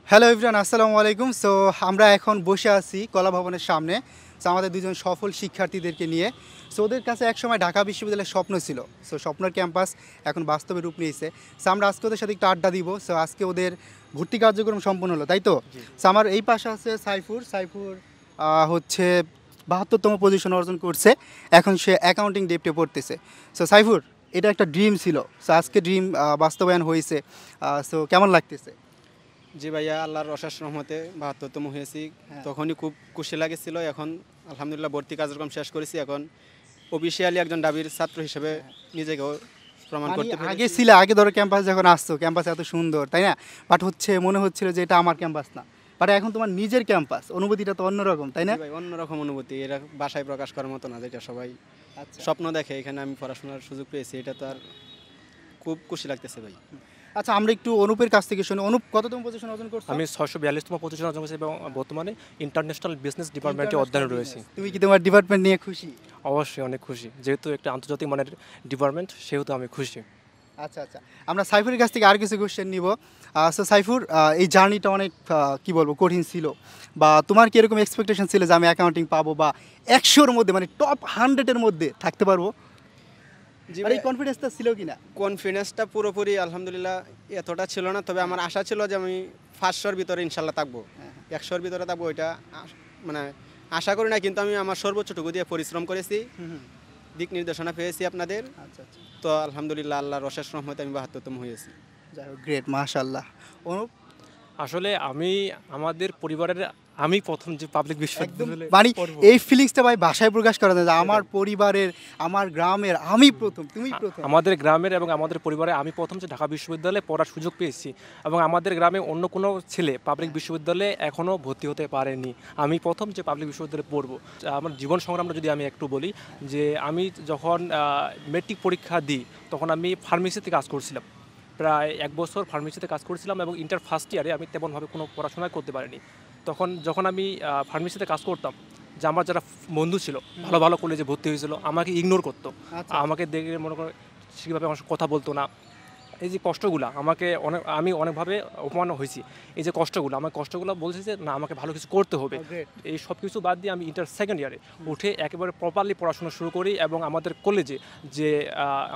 Hello everyone, আসসালামু আলাইকুম। So আমরা এখন বসে আছি কলা ভবনের সামনে। সো আমাদের দুজন সফল শিক্ষার্থীদেরকে নিয়ে। সো ওদের কাছে একসময় ঢাকা বিশ্ববিদ্যালয়ের স্বপ্ন ছিল। সো স্বপ্নের ক্যাম্পাস এখন বাস্তবে রূপ নিয়েছে। সো আমরা আজকে ওদের সাথে একটু আড্ডা দিব। সো আজকে ওদের ভর্তি কার্যক্রম সম্পন্ন হলো, তাই তো? জি। সো আমার এই পাশে আছে সাইফুর। সাইফুর হচ্ছে ৭২তম পজিশন অর্জন করছে। এখন সে অ্যাকাউন্টিং ডেপ্টে পড়তেছে। সো সাইফুর, এটা একটা ড্রিম ছিল। সো আজকে ড্রিম বাস্তবায়ন হয়েছে। সো কেমন লাগতেছে? জি ভাইয়া, আল্লাহর অশেষ রহমতে ৭২তম হয়েছি। হ্যাঁ। তখনই খুব খুশি লাগেছিল। এখন আলহামদুলিল্লাহ ভর্তি কার্যক্রম শেষ করেছি। এখন অফিসিয়ালি একজন ডাবির ছাত্র হিসেবে নিজেকেও প্রমাণ মানে করতে আগে পেরেছি। ছিলে, আগে ধরো ক্যাম্পাস যখন আসছো, ক্যাম্পাস এত সুন্দর, তাই না? বাট হচ্ছে মনে হচ্ছিল যে এটা আমার ক্যাম্পাস না। বাট এখন তোমার নিজের ক্যাম্পাস, অনুভূতিটা তো অন্যরকম, তাই না? জি ভাই, অন্যরকম অনুভূতি। এরা ভাষায় প্রকাশ করার মতো না, যেটা সবাই আচ্ছা স্বপ্ন দেখে। এখানে আমি পড়াশোনার সুযোগ পেয়েছি, এটা তো আর খুব খুশি লাগতেছে ভাই। আচ্ছা, আমরা একটু অনুপের কাছ থেকে শুনি। অনুপ কততম পজিশন অর্জন করছো? আমি ৬৪২তম পজিশনে অর্জন করেছি এবং বর্তমানে ইন্টারন্যাশনাল বিজনেস ডিপার্টমেন্টে অধ্যয়নে রয়েছি। তুমি কি তোমার ডিপার্টমেন্ট নিয়ে খুশি? অবশ্যই অনেক খুশি, যেহেতু একটা আন্তর্জাতিক মানের ডিপার্টমেন্ট, সেহেতু আমি খুশি। আচ্ছা আচ্ছা, আমরা সাইফুরের কাছ থেকে আর কিছু কোশ্চেন নিব। সো সাইফুর, এই জার্নিটা অনেক কি বলবো, কঠিন ছিল, বা তোমার কি এরকম এক্সপেকটেশন ছিল যে আমি অ্যাকাউন্টিং পাবো বা ১০০-র মধ্যে, মানে টপ 100-এর মধ্যে থাকতে পারবো? জি আর ভাই, এই কনফিডেন্সটা ছিল কিনা? কনফিডেন্সটা পুরোপুরি আলহামদুলিল্লাহ এতটা ছিল না, তবে আমার আশা ছিল যে আমি 500-র ভিতরে ইনশাল্লাহ থাকবো, 100-র ভিতরে থাকবো। ওইটা মানে আশা করি না, কিন্তু আমি আমার সর্বোচ্চটুকু দিয়ে পরিশ্রম করেছি, দিক নির্দেশনা পেয়েছি আপনাদের। আচ্ছা আচ্ছা, তো আলহামদুলিল্লাহ আল্লাহর অশেষ রহমতে আমি ৭২তম হয়েছি। যাই হোক, গ্রেট, মাশাআল্লাহ। অনুপ, আসলে আমাদের পরিবারের আমি প্রথম যে পাবলিক একদম বিশ্ববিদ্যালয়ে মানে পড়বো। এই ফিলিংসটা ভাই ভাষায় প্রকাশ করা যায় না। আমার পরিবারের, আমার গ্রামের আমি প্রথম, তুমি প্রথম। আমাদের গ্রামের এবং আমাদের পরিবারে আমি প্রথম যে ঢাকা বিশ্ববিদ্যালয়ে পড়ার সুযোগ পেয়েছি, এবং আমাদের গ্রামে অন্য কোনো ছেলে পাবলিক বিশ্ববিদ্যালয়ে এখনও ভর্তি হতে পারেনি। আমি প্রথম যে পাবলিক বিশ্ববিদ্যালয়ে পড়বো। আমার জীবন সংগ্রামটা যদি আমি একটু বলি, যে আমি যখন মেট্রিক পরীক্ষা দিই, তখন আমি ফার্মেসিতে কাজ করছিলাম। প্রায় ১ বছর ফার্মেসিতে কাজ করেছিলাম, এবং ইন্টার ফার্স্ট ইয়ারে আমি তেমনভাবে কোনো পড়াশোনা করতে পারিনি। যখন আমি ফার্মেসিতে কাজ করতাম, যে আমার যারা বন্ধু ছিল ভালো ভালো কলেজে ভর্তি হয়েছিল, আমাকে ইগনোর করতো। আচ্ছা, আমাকে দেখে মনে করো সেভাবে আমার সাথে কথা বলতো না। এই যে কষ্টগুলো আমি অনেকভাবে অপমান হয়েছি। এই যে আমার কষ্টগুলো বলছে যে না, আমাকে ভালো কিছু করতে হবে। গ্রেট। এই সব কিছু বাদ দিয়ে আমি ইন্টার সেকেন্ড ইয়ারে উঠে একেবারে প্রপারলি পড়াশোনা শুরু করি, এবং আমাদের কলেজে যে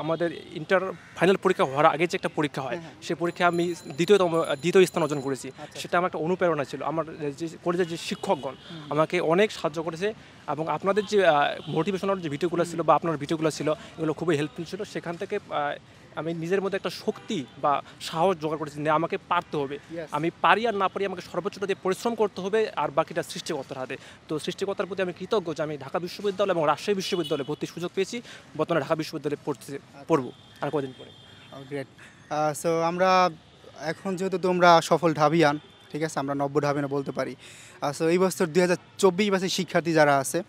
আমাদের ইন্টার ফাইনাল পরীক্ষা হওয়ার আগে যে একটা পরীক্ষা হয়, সেই পরীক্ষায় আমি দ্বিতীয় স্থান অর্জন করেছি। সেটা আমার একটা অনুপ্রেরণা ছিল। আমার যে কলেজের যে শিক্ষকগণ আমাকে অনেক সাহায্য করেছে, এবং আপনাদের যে মোটিভেশনাল যে ভিডিওগুলো ছিল বা আপনার ভিডিওগুলো ছিল, এগুলো খুবই হেল্পফুল ছিল। সেখান থেকে আমি নিজের মধ্যে একটা শক্তি বা সাহস জোগাড় করেছি যে আমাকে পারতে হবে। Yes. আমি পারি আর না পারি, আমাকে সর্বোচ্চটা দিয়ে পরিশ্রম করতে হবে, আর বাকিটা সৃষ্টিকর্তার হাতে। তো সৃষ্টিকর্তার প্রতি আমি কৃতজ্ঞ যে আমি ঢাকা বিশ্ববিদ্যালয় এবং রাজশাহী বিশ্ববিদ্যালয়ে ভর্তির সুযোগ পেয়েছি। বর্তমানে ঢাকা বিশ্ববিদ্যালয়ে পড়বো আর কদিন পরে। গ্রেট। সো আমরা এখন, যেহেতু তোমরা সফল ঢাবিয়ান, ঠিক আছে, আমরা নব্য ঢাবিয়ান বলতে পারি। সো এই বছর 2024 ব্যাচের শিক্ষার্থী যারা আছে,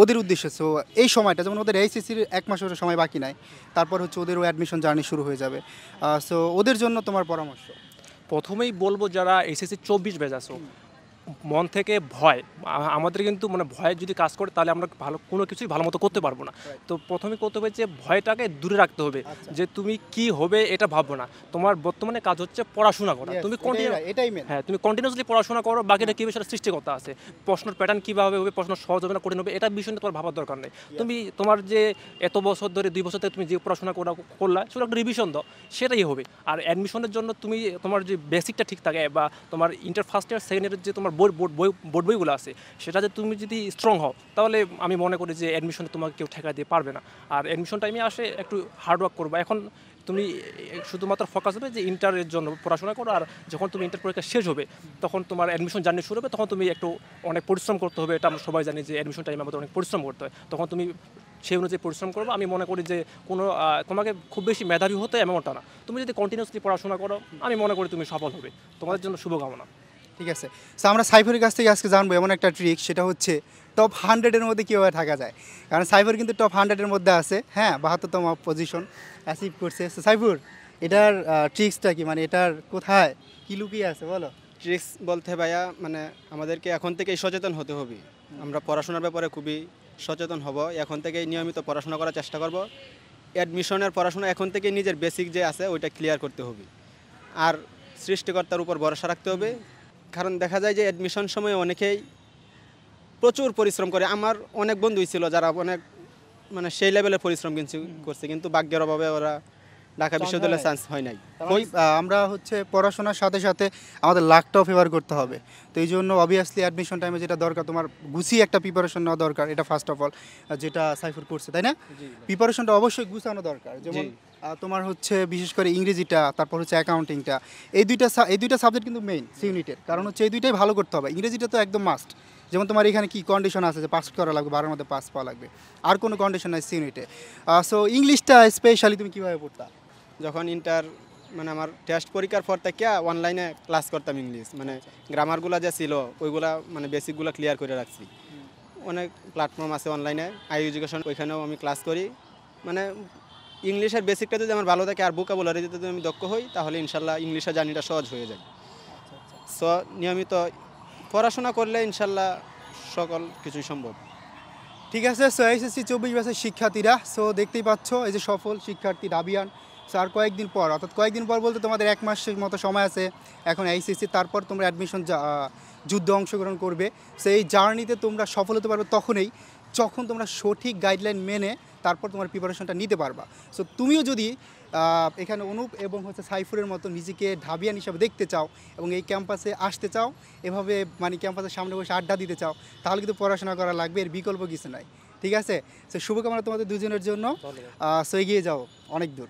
ওদের উদ্দেশ্যে, সো এই সময়টা, যেমন ওদের এইচএসসির 1 মাসের সময় বাকি নাই, তারপর হচ্ছে ওদেরও অ্যাডমিশন জার্নি শুরু হয়ে যাবে। সো ওদের জন্য তোমার পরামর্শ? প্রথমেই বলবো, যারা এসএসসি 24 ব্যাচ আছো, মন থেকে ভয়, আমাদের কিন্তু মানে ভয় যদি কাজ করে, তাহলে আমরা কোনো কিছুই ভালো মতো করতে পারবো না। তো প্রথমে করতে হবে যে ভয়টাকে দূরে রাখতে হবে, আচ্ছা। যে তুমি কি হবে এটা ভাববো না। তোমার বর্তমানে কাজ হচ্ছে পড়াশোনা করা। Yes, তুমি এটাই মেন। হ্যাঁ, তুমি কন্টিনিউসলি পড়াশোনা করো, বাকিটা কী বিষয়টা সৃষ্টিকর্তা আছে। প্রশ্নের প্যাটার্ন কীভাবে হবে, প্রশ্ন সহজ হবে না কঠিন হবে, এটা বিষয় নিয়ে তোমার ভাবার দরকার নেই। তুমি তোমার যে এত বছর ধরে 2 বছর থেকে তুমি যে পড়াশোনা করলা, সেটা একটা রিভিশন দাও, সেটাই হবে। আর অ্যাডমিশনের জন্য তুমি তোমার যে বেসিকটা ঠিক থাকে, বা তোমার ইন্টার ফার্স্ট ইয়ার সেকেন্ড ইয়ারের যে তোমার বোর্ড বইগুলো আছে, সেটাতে তুমি যদি স্ট্রং হও, তাহলে আমি মনে করি যে অ্যাডমিশনে তোমাকে কেউ ঠেকা দিয়ে পারবে না। আর অ্যাডমিশন টাইমে আসে একটু হার্ডওয়ার্ক করবো। এখন তুমি শুধুমাত্র ফোকাস হবে যে ইন্টারের জন্য পড়াশোনা করো, আর যখন তুমি ইন্টার পরীক্ষা শেষ হবে, তখন তোমার অ্যাডমিশন জার্নি শুরু হবে, তখন তুমি একটু অনেক পরিশ্রম করতে হবে। এটা আমরা সবাই জানি যে অ্যাডমিশন টাইমে আমাদের অনেক পরিশ্রম করতে হয়। তখন তুমি সেই অনুযায়ী পরিশ্রম করবো। আমি মনে করি যে তোমাকে খুব বেশি মেধাবী হতে এমনটা না, তুমি যদি কন্টিনিউসলি পড়াশোনা করো, আমি মনে করি তুমি সফল হবে। তোমাদের জন্য শুভকামনা। ঠিক আছে, সো আমরা সাইফারের কাছ থেকে আজকে জানবো এমন একটা ট্রিক, সেটা হচ্ছে টপ 100-এর মধ্যে কীভাবে থাকা যায়। কারণ সাইফার কিন্তু টপ 100-এর মধ্যে আছে, হ্যাঁ, 72তম পজিশন অ্যাচিভ করছে। সো সাইফুর, এটার ট্রিক্সটা কি, মানে এটার কোথায় কী লুকিয়ে আছে বলো? ট্রিক্স বলতে ভাইয়া, মানে আমাদেরকে এখন থেকেই সচেতন হতে হবে। আমরা পড়াশোনার ব্যাপারে খুবই সচেতন হব। এখন থেকেই নিয়মিত পড়াশোনা করার চেষ্টা করব। অ্যাডমিশনের পড়াশোনা এখন থেকে নিজের বেসিক যে আছে ওইটা ক্লিয়ার করতে হবে, আর সৃষ্টিকর্তার উপর ভরসা রাখতে হবে। কারণ দেখা যায় যে অ্যাডমিশন সময় অনেকেই প্রচুর পরিশ্রম করে। আমার অনেক বন্ধুই ছিল যারা অনেক মানে সেই লেভেলের পরিশ্রম কিন্তু করছে, কিন্তু ভাগ্যের অভাবে ওরা ঢাকা বিশ্ববিদ্যালয়ে চান্স হয় নাই। আমরা হচ্ছে পড়াশোনার সাথে সাথে আমাদের লাকটাও ফেভার করতে হবে। তো এই জন্য অবভিয়াসলি অ্যাডমিশন টাইমে যেটা দরকার, তোমার গুছিয়ে একটা প্রিপারেশন নেওয়া দরকার, এটা ফার্স্ট অফ অল যেটা সাইফুর করছে, তাই না? প্রিপারেশনটা অবশ্যই গুছানো দরকার। যেমন তোমার হচ্ছে বিশেষ করে ইংরেজিটা, তারপর হচ্ছে অ্যাকাউন্টিংটা, এই দুইটা সাবজেক্ট কিন্তু মেইন সি ইউনিটের, কারণ হচ্ছে এই দুইটাই ভালো করতে হবে। ইংরেজিটা তো একদম মাস্ট। যেমন তোমার এখানে কি কন্ডিশন আছে যে পাস করা লাগবে, 12-এর মধ্যে পাস পাওয়া লাগবে, আর কোনো কন্ডিশন নাই সি ইউনিটে। সো ইংলিশটা স্পেশালি তুমি কীভাবে পড়তা? যখন ইন্টার মানে আমার টেস্ট পরীক্ষার পর থেকে অনলাইনে ক্লাস করতাম ইংলিশ, মানে গ্রামারগুলো যে ছিল ওইগুলা মানে বেসিকগুলো ক্লিয়ার করে রাখছি। অনেক প্ল্যাটফর্ম আছে অনলাইনে, আই এডুকেশন, ওইখানেও আমি ক্লাস করি। মানে ইংলিশের বেসিকটা যদি আমার ভালো থাকে আর ভোকাবুলারি যদি আমি দক্ষ হই, তাহলে ইনশাল্লাহ ইংলিশের জার্নিটা সহজ হয়ে যায়। সো নিয়মিত পড়াশোনা করলে ইনশাল্লাহ সকল কিছুই সম্ভব। ঠিক আছে। সো এসএসসি 24 ব্যাচের শিক্ষার্থীরা, সো দেখতেই পাচ্ছ এই যে সফল শিক্ষার্থী ঢাবিয়ান। সো আর কয়েকদিন পর, অর্থাৎ কয়েকদিন পর বলতে তোমাদের 1 মাসের মতো সময় আছে এখন এইচএসসি, তারপর তোমরা অ্যাডমিশন যুদ্ধে অংশগ্রহণ করবে। সো এই জার্নিতে তোমরা সফল হতে পারবে তখনই যখন তোমরা সঠিক গাইডলাইন মেনে তারপর তোমার প্রিপারেশনটা নিতে পারবা। সো তুমিও যদি এখানে অনুপ এবং হচ্ছে সাইফুরের মতো নিজেকে ঢাবিয়ান হিসাবে দেখতে চাও এবং এই ক্যাম্পাসে আসতে চাও, এভাবে মানে ক্যাম্পাসের সামনে বসে আড্ডা দিতে চাও, তাহলে কিন্তু পড়াশোনা করা লাগবে, এর বিকল্প কিছু নাই। ঠিক আছে? সো শুভকামনা তোমাদের দুজনের জন্য। সো এগিয়ে যাও অনেক দূর।